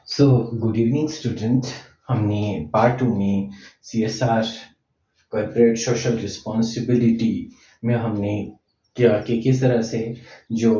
So good evening student. हमने part two में CSR corporate social responsibility में हमने क्या कि किस तरह से जो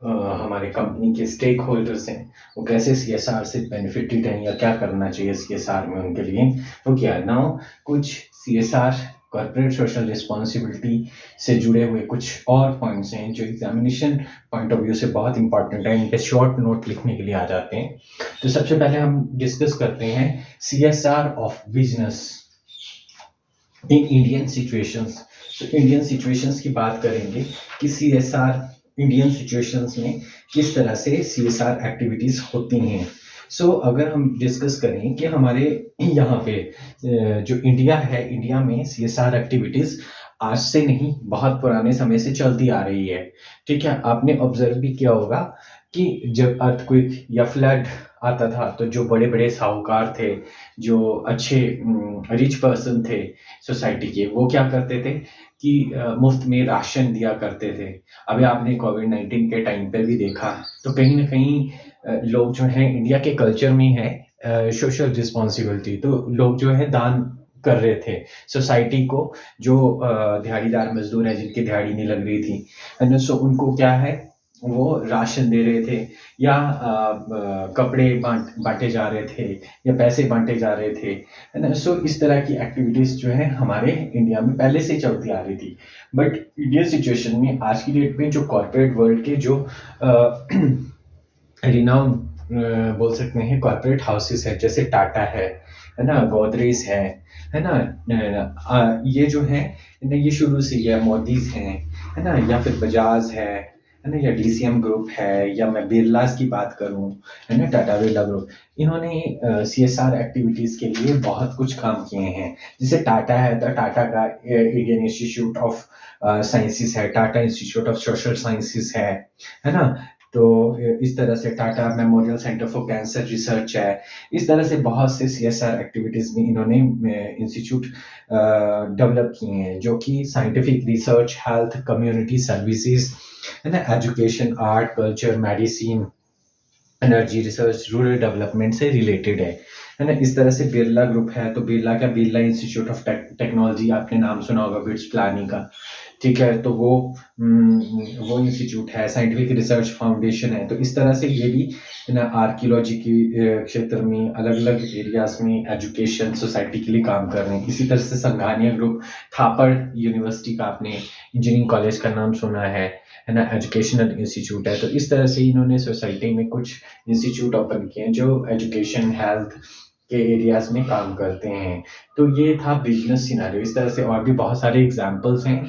हमारे कंपनी के स्टेक होल्डर्स हैं वो कैसे सीएसआर से बेनिफिटेड हैं या क्या करना चाहिए सीएसआर में उनके लिए। तो क्या नाउ कुछ सीएसआर कॉर्पोरेट सोशल रिस्पॉन्सिबिलिटी से जुड़े हुए कुछ और पॉइंट्स हैं जो एग्जामिनेशन पॉइंट ऑफ व्यू से बहुत इंपॉर्टेंट है, इन पे शॉर्ट नोट लिखने के लिए आ जाते हैं। तो सबसे पहले हम डिस्कस करते हैं CSR of business in Indian situations. तो इंडियन सिचुएशंस की बात करेंगे कि सीएसआर इंडियन सिचुएशंस में किस तरह से सीएसआर एक्टिविटीज होती हैं। सो अगर हम डिस्कस करें कि हमारे यहाँ पे जो इंडिया है, इंडिया में सीएसआर एक्टिविटीज आज से नहीं बहुत पुराने समय से चलती आ रही है। ठीक है, आपने ऑब्जर्व भी किया होगा कि जब अर्थक्वेक या फ्लड आता था तो जो बड़े बड़े साहूकार थे, जो अच्छे रिच पर्सन थे सोसाइटी के, वो क्या करते थे कि मुफ्त में राशन दिया करते थे। अभी आपने कोविड-19 के टाइम पे भी देखा तो कहीं ना कहीं लोग जो हैं, इंडिया के कल्चर में है सोशल रिस्पॉन्सिबिलिटी, तो लोग जो है दान कर रहे थे सोसाइटी को। जो दिहाड़ीदार मजदूर है जिनकी दिहाड़ी नहीं लग रही थी, है ना, सो उनको क्या है वो राशन दे रहे थे या कपड़े बांटे जा रहे थे या पैसे बांटे जा रहे थे, है ना। सो इस तरह की एक्टिविटीज जो है हमारे इंडिया में पहले से चलती आ रही थी। बट इंडियन सिचुएशन में आज की डेट में जो कॉर्पोरेट वर्ल्ड के जो रिनाउन बोल सकते हैं कॉर्पोरेट हाउसेस है, जैसे टाटा है ना, गोदरेज है ना, ये जो है ना, ये शुरू से या मोदीज हैं, है ना, या फिर बजाज है ना, या डीसीएम ग्रुप है, या मैं बिरलास की बात करूं, है ना, टाटा बिरला ग्रुप, इन्होंने सीएसआर एक्टिविटीज के लिए बहुत कुछ काम किए हैं। जैसे टाटा है तो टाटा का इंडियन इंस्टीट्यूट ऑफ साइंसेस है, Tata institute of social sciences है ना। तो इस तरह से Tata memorial centre for cancer research है। इस तरह से बहुत से सीएसआर एक्टिविटीज में इन्होंने इंस्टीट्यूट डेवलप किए हैं, जो कि scientific research, health, community services, है ना, education, art, culture, medicine, energy research, rural development से रिलेटेड है ना। इस तरह से बिरला ग्रुप है तो बिरला का बिरला इंस्टीट्यूट ऑफ टेक्नोलॉजी, आपने नाम सुना होगा बिट्स प्लानिंग का। ठीक है, तो वो इंस्टीट्यूट है। साइंटिफिक रिसर्च फाउंडेशन है। तो इस तरह से ये भी ना आर्कियोलॉजी के क्षेत्र में अलग अलग एरियाज में एजुकेशन सोसाइटी के लिए काम कर रहे हैं। इसी तरह से संघानिया ग्रुप, थापड़ यूनिवर्सिटी का आपने इंजीनियरिंग कॉलेज का नाम सुना है ना, एजुकेशनल इंस्टीट्यूट है। तो इस तरह से इन्होंने सोसाइटी में कुछ इंस्टीट्यूट ओपन किए हैं जो एजुकेशन, हेल्थ के एरियाज में काम करते हैं। तो ये था बिजनेस सिनेरियो। इस तरह से और भी बहुत सारे एग्जांपल्स हैं,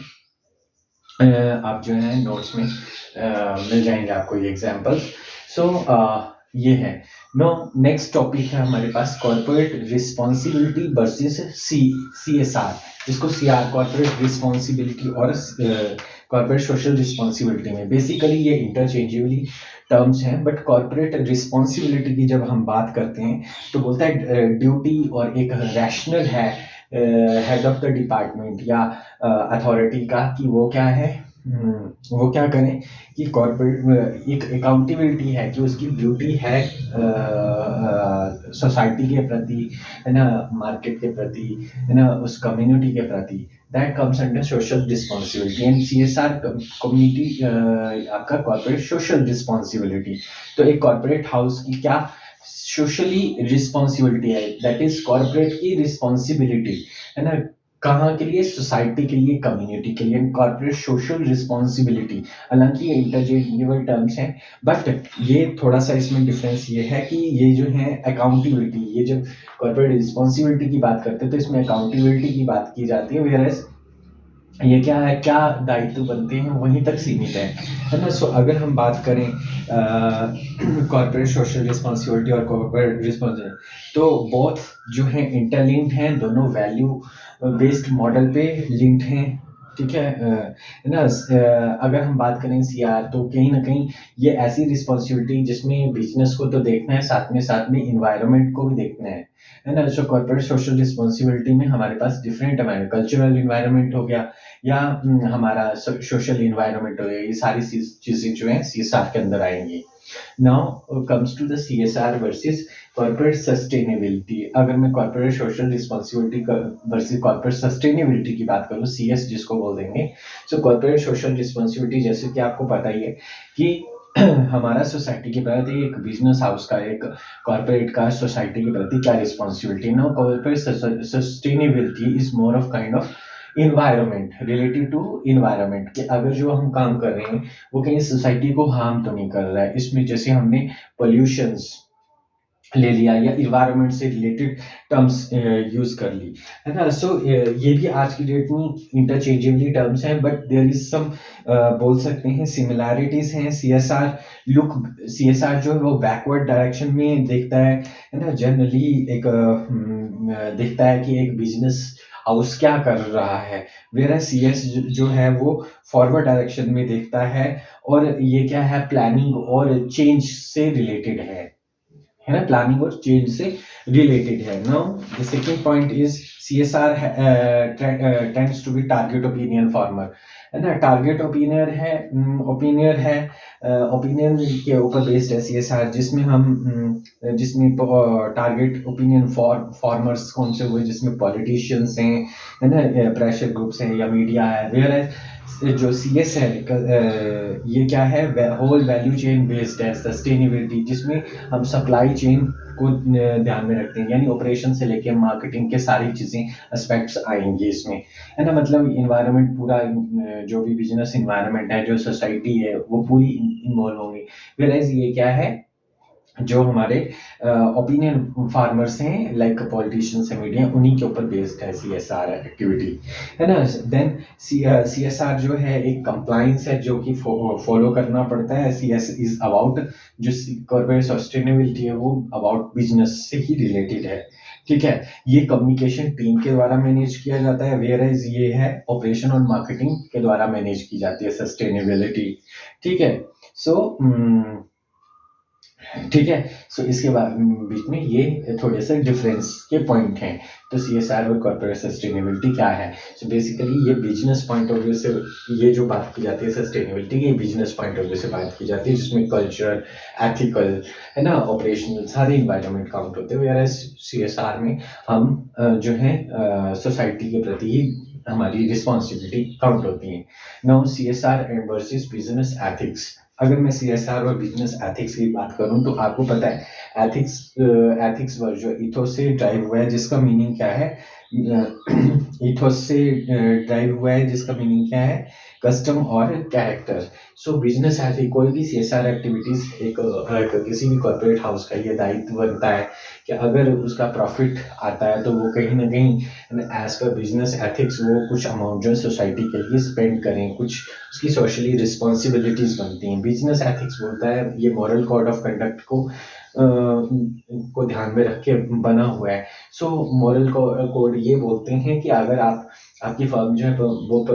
आप जो है नोट्स में मिल जाएंगे आपको ये एग्जांपल्स। सो ये है। नो नेक्स्ट टॉपिक है हमारे पास कॉर्पोरेट रिस्पॉन्सिबिलिटी वर्सेस सीएसआर, जिसको सीआर कॉर्पोरेट रिस्पॉन्सिबिलिटी और कॉर्पोरेट सोशल रिस्पॉन्सिबिलिटी में बेसिकली ये इंटरचेंजेबली टर्म्स हैं। बट कॉर्पोरेट रिस्पॉन्सिबिलिटी की जब हम बात करते हैं तो बोलता है ड्यूटी और एक रैशनल है हेड ऑफ द डिपार्टमेंट या अथॉरिटी का, कि वो क्या है, वो क्या करें कि कॉर्पोरेट एक अकाउंटेबिलिटी है कि उसकी ड्यूटी है सोसाइटी के प्रति, है ना, मार्केट के प्रति, है ना, उस कम्युनिटी के प्रति। That comes under social responsibility and CSR community आपका कॉर्पोरेट सोशल रिस्पॉन्सिबिलिटी। तो एक कॉर्पोरेट हाउस की क्या सोशली रिस्पॉन्सिबिलिटी है, दैट इज कॉर्पोरेट की रिस्पॉन्सिबिलिटी, है ना, कहाँ के लिए, सोसाइटी के लिए, कम्युनिटी के लिए। कॉर्पोरेट सोशल रिस्पॉन्सिबिलिटी, हालांकि ये इंटरचेंजेबल टर्म्स हैं, बट ये थोड़ा सा इसमें डिफरेंस ये है कि ये जो है अकाउंटेबिलिटी, ये जब कॉर्पोरेट रिस्पॉन्सिबिलिटी की बात करते हैं तो इसमें अकाउंटेबिलिटी की बात की जाती है, वेयरएज ये क्या है, क्या दायित्व बनते हैं वहीं तक सीमित है ना। सो अगर हम बात करें कॉर्पोरेट सोशल रिस्पॉन्सिबिलिटी और कॉर्पोरेट रिस्पॉन्सिबिलिटी, तो बोथ जो है इंटरलिंक्ड हैं, दोनों वैल्यू बेस्ड मॉडल पे लिंक्ड हैं। ठीक है ना। अगर हम बात करें सीआर, तो कहीं ना कहीं ये ऐसी रिस्पॉन्सिबिलिटी जिसमें बिजनेस को तो देखना है, साथ में इन्वायरमेंट को भी देखना है ना। सो कॉर्पोरेट सोशल रिस्पॉन्सिबिलिटी में हमारे पास डिफरेंट कल्चरल इन्वायरमेंट हो गया या हमारा सोशल इन्वायरमेंट हो गया, ये सारी चीजें जो है सीएसआर के अंदर आएंगी। Now comes to the CSR versus corporate sustainability, अगर मैं corporate social responsibility versus corporate sustainability की बात करूँ, CS जिसको बोल देंगे। सो कॉर्पोरेट सोशल रिस्पॉन्सिबिलिटी, जैसे कि आपको पता ही है कि हमारा सोसाइटी के प्रति, एक बिजनेस हाउस का, एक कॉर्पोरेट का सोसाइटी के प्रति क्या responsibility. Now corporate sustainability is more of kind of environment, related to environment, कि अगर जो हम काम कर रहे हैं वो कहीं सोसाइटी को हार्म तो नहीं कर रहा है। इसमें जैसे हमने पोल्यूशंस ले लिया या इन्वायरमेंट से रिलेटेड टर्म्स यूज कर ली, है ना। सो ये भी आज की डेट में इंटरचेंजेबली टर्म्स हैं, बट देयर इज सम बोल सकते हैं सिमिलैरिटीज हैं। सीएसआर जो है वो बैकवर्ड डायरेक्शन में देखता है ना। जनरली एक देखता है कि एक बिजनेस हाउस क्या कर रहा है, वेयर CS जो है वो फॉरवर्ड डायरेक्शन में देखता है, और ये क्या है, प्लानिंग और चेंज से रिलेटेड है ना, प्लानिंग और चेंज से रिलेटेड है। Now the second point is CSR tends to be target opinion farmer, है ना। टारगेट ओपिनियन है, ओपिनियन के ऊपर बेस्ड है CSR, जिसमें टारगेट ओपिनियन फार्मर्स कौन से हुए, जिसमें पॉलिटिशियंस हैं, है ना, प्रेशर ग्रुप्स हैं या मीडिया है। वेयर जो CS है ये क्या है, होल वैल्यू चेन बेस्ड है सस्टेनेबिलिटी, जिसमें हम सप्लाई चेन को ध्यान में रखते हैं, यानी ऑपरेशन से लेके मार्केटिंग के सारी चीजें एस्पेक्ट्स आएंगी इसमें, है ना। मतलब इन्वायरमेंट पूरा, जो भी बिजनेस इन्वायरमेंट है, जो सोसाइटी है, वो पूरी इन्वॉल्व होंगी। वेयरएज ये क्या है, जो हमारे ओपिनियन फार्मर्स हैं, लाइक पॉलिटिशियंस है, मीडिया, उन्हीं के ऊपर बेस्ड है CSR एक्टिविटी, है ना। देन CSR जो है एक कंप्लाइंस है जो कि फॉलो करना पड़ता है। CS इज अबाउट, जो कॉर्पोरेट सस्टेनेबिलिटी है वो अबाउट बिजनेस से ही रिलेटेड है, ठीक है। ये कम्युनिकेशन टीम के द्वारा मैनेज किया जाता है, वेयरएज ये है ऑपरेशन और मार्केटिंग के द्वारा मैनेज की जाती है सस्टेनेबिलिटी, ठीक है। सो ठीक है। सो इसके बाद बीच में ये थोड़े से डिफरेंस के पॉइंट हैं। तो CSR और कॉर्पोरेट सस्टेनेबिलिटी क्या है। सो बेसिकली ये बिजनेस पॉइंट ऑफ व्यू से, ये जो बात की जाती है सस्टेनेबिलिटी, ये बिजनेस पॉइंट ऑफ व्यू से बात की जाती है, जिसमें कल्चर, एथिकल, है ना, ऑपरेशनल, सारे इन्वायरमेंट काउंट होते हैं। वेयरएज CSR में हम जो है सोसाइटी के प्रति ही हमारी रिस्पॉन्सिबिलिटी काउंट होती है। Now CSR versus business ethics, अगर मैं CSR और बिजनेस एथिक्स की बात करूं तो आपको पता है एथिक्स वर्ड जो इथोस से ड्राइव हुआ है, जिसका मीनिंग क्या है, इथोस से ड्राइव हुआ है, जिसका मीनिंग क्या है, कस्टम और कैरेक्टर। सो बिजनेस एथिक, कोई भी CSR एक्टिविटीज एक किसी भी कॉर्पोरेट हाउस का ये दायित्व बनता है कि अगर उसका प्रॉफिट आता है तो वो कहीं ना कहीं एज पर बिजनेस एथिक्स वो कुछ अमाउंट जो सोसाइटी के लिए स्पेंड करें, कुछ उसकी सोशली रिस्पॉन्सिबिलिटीज बनती हैं। बिजनेस एथिक्स बोलता है ये मॉरल कोड ऑफ कंडक्ट को ध्यान में रख के बना हुआ है। सो मॉरल कोड ये बोलते हैं कि अगर आपकी फर्म जो है वो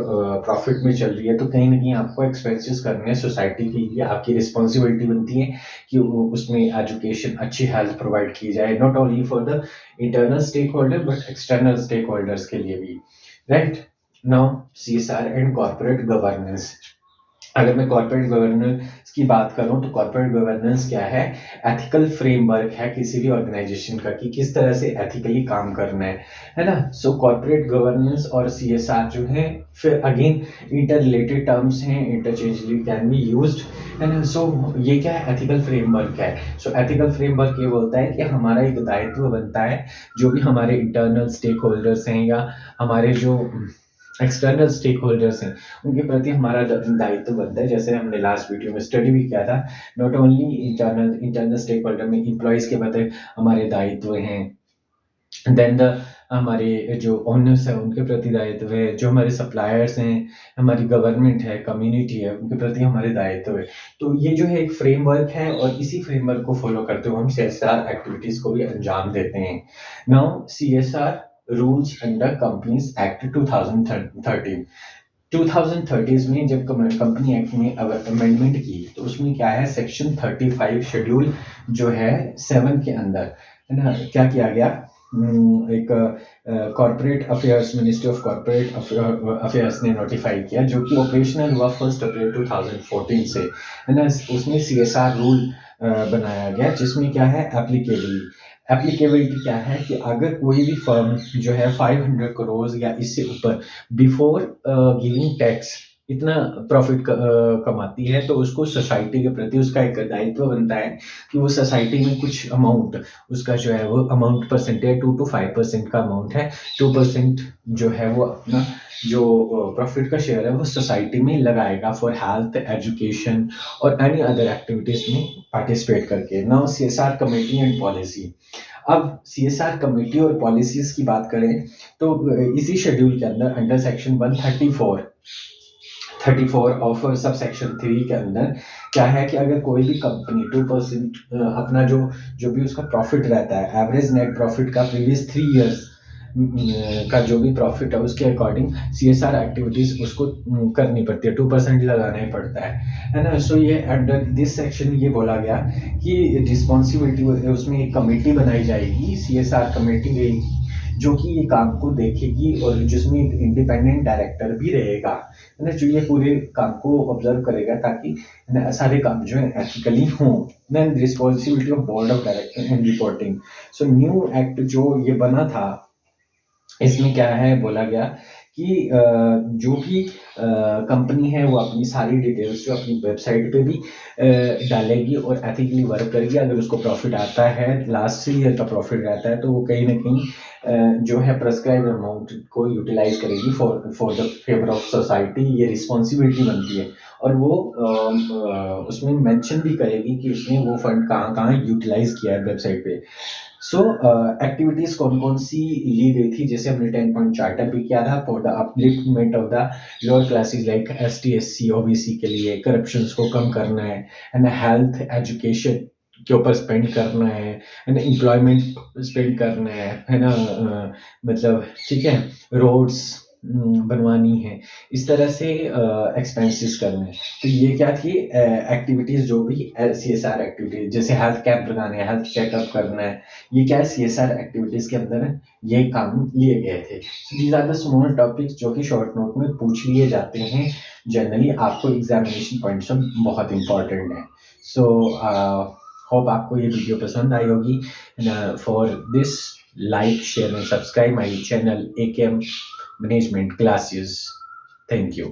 प्रॉफिट में चल रही है तो कहीं ना कहीं आपको एक्सपेंसेस करने हैं सोसाइटी के लिए, आपकी रिस्पॉन्सिबिलिटी बनती है कि उसमें एजुकेशन, अच्छी हेल्थ प्रोवाइड की जाए, not only for the internal stakeholder but external stakeholders के लिए भी, right. Now CSR and corporate governance, अगर मैं कॉर्पोरेट गवर्नेंस की बात करूं तो कॉर्पोरेट गवर्नेंस क्या है, एथिकल फ्रेमवर्क है किसी भी ऑर्गेनाइजेशन का कि किस तरह से एथिकली काम करना है ना। सो कॉर्पोरेट गवर्नेंस और CSR जो है फिर अगेन इंटर रिलेटेड टर्म्स हैं, इंटरचेंजली कैन बी यूज्ड, है ना। सो ये क्या है, एथिकल फ्रेमवर्क है। सो एथिकल फ्रेमवर्क ये बोलता है कि हमारा एक दायित्व बनता है, जो भी हमारे इंटरनल स्टेक होल्डर्स हैं या हमारे जो एक्सटर्नल स्टेक होल्डर्स हैं उनके प्रति हमारा दायित्व बनता है। जैसे हमने लास्ट वीडियो में स्टडी भी किया था, not only internal stakeholder में एम्प्लॉयज के प्रति हमारे दायित्व हैं, देन हमारे जो ओनर्स हैं उनके प्रति दायित्व है, जो हमारे सप्लायर्स हैं, हमारी गवर्नमेंट है, कम्युनिटी है, उनके प्रति हमारे दायित्व है। तो ये जो है एक फ्रेमवर्क है और इसी फ्रेमवर्क को फॉलो करते हुए हम CSR एक्टिविटीज को भी अंजाम देते हैं। Now CSR rules under companies act 2013। 2030 में जब कंपनी एक्ट में अमेंडमेंट की तो उसमें क्या है, सेक्शन 35 शेड्यूल जो है 7 के अंदर, है ना, क्या किया गया, एक corporate affairs, ministry of corporate affairs ने नोटिफाई किया, जो कि ऑपरेशनल हुआ 1 अप्रैल 2014 से, है ना। उसमें CSR रूल बनाया गया, जिसमें क्या है, एप्लीकेबल एप्लीकेबिलिटी क्या है कि अगर कोई भी फर्म जो है 500 करोड़ या इससे ऊपर बिफोर गिविंग टैक्स इतना प्रॉफिट कमाती है, तो उसको सोसाइटी के प्रति उसका एक दायित्व बनता है कि वो सोसाइटी में कुछ अमाउंट, उसका जो है वो अमाउंट परसेंटेज 2 to 5% का अमाउंट है, 2% जो है वो अपना जो प्रॉफिट का शेयर है वो सोसाइटी में लगाएगा फॉर हेल्थ, एजुकेशन और एनी अदर एक्टिविटीज में पार्टिसिपेट करके। Now CSR committee and policy. अब सीएसआर कमेटी और पॉलिसीज की बात करें तो इसी शेड्यूल के अंदर under section 134 of sub section 3 के अंदर क्या है कि अगर कोई भी कंपनी 2% अपना जो जो भी उसका प्रॉफिट रहता है, एवरेज नेट प्रॉफिट का प्रीवियस 3 इयर्स का जो भी प्रॉफिट है उसके अकॉर्डिंग सीएसआर एक्टिविटीज उसको करनी पड़ती है, 2% लगाना ही पड़ता है ना। सो ये अंडर दिस सेक्शन ये बोला गया कि रिस्पॉन्सिबिलिटी उसमें एक कमेटी बनाई जाएगी, सीएसआर कमेटी रहेगी जो कि ये काम को देखेगी और जिसमें एक इंडिपेंडेंट डायरेक्टर भी रहेगा, है ना, जो ये पूरे काम को ऑब्जर्व करेगा ताकि सारे काम जो है एथिकली हों। Then responsibility of board of director and reporting. So new act जो ये बना था इसमें क्या है बोला गया कि जो भी कंपनी है वो अपनी सारी डिटेल्स जो अपनी वेबसाइट पे भी डालेगी और एथिकली वर्क करेगी। अगर उसको प्रॉफिट आता है, लास्ट ईयर का प्रॉफिट रहता है, तो वो कहीं ना कहीं जो है प्रेस्क्राइब अमाउंट को यूटिलाइज करेगी for the favour of society. ये रिस्पॉन्सिबिलिटी बनती है और वो उसमें मेंशन भी करेगी कि उसने वो फंड कहाँ कहाँ यूटिलाइज किया है वेबसाइट पे। सो एक्टिविटीज कौन कौन सी ली गई थी, जैसे हमने 10 पॉइंट चार्टर भी किया था for the upliftment of the lower classes like ST, SC, OBC के लिए करप्शन को कम करना है एंड हेल्थ एजुकेशन के ऊपर स्पेंड करना है एंड एम्प्लॉयमेंट स्पेंड करना है ना, मतलब ठीक है, रोड्स बनवानी है, इस तरह से एक्सपेंसेस करने हैं। तो ये क्या थी एक्टिविटीज जो भी सीएसआर एक्टिविटीज, जैसे हेल्थ कैंप लगाने हैं, हेल्थ चेकअप करना है, ये क्या है सीएसआर एक्टिविटीज के अंदर ये काम लिए गए थे। These are the small topics जो कि शॉर्ट नोट में पूछ लिए जाते हैं जनरली, आपको एग्जामिनेशन पॉइंट से बहुत इंपॉर्टेंट है। सो होप आपको ये वीडियो पसंद आई होगी। For this like, share and subscribe my channel AKM Management Classes. Thank you.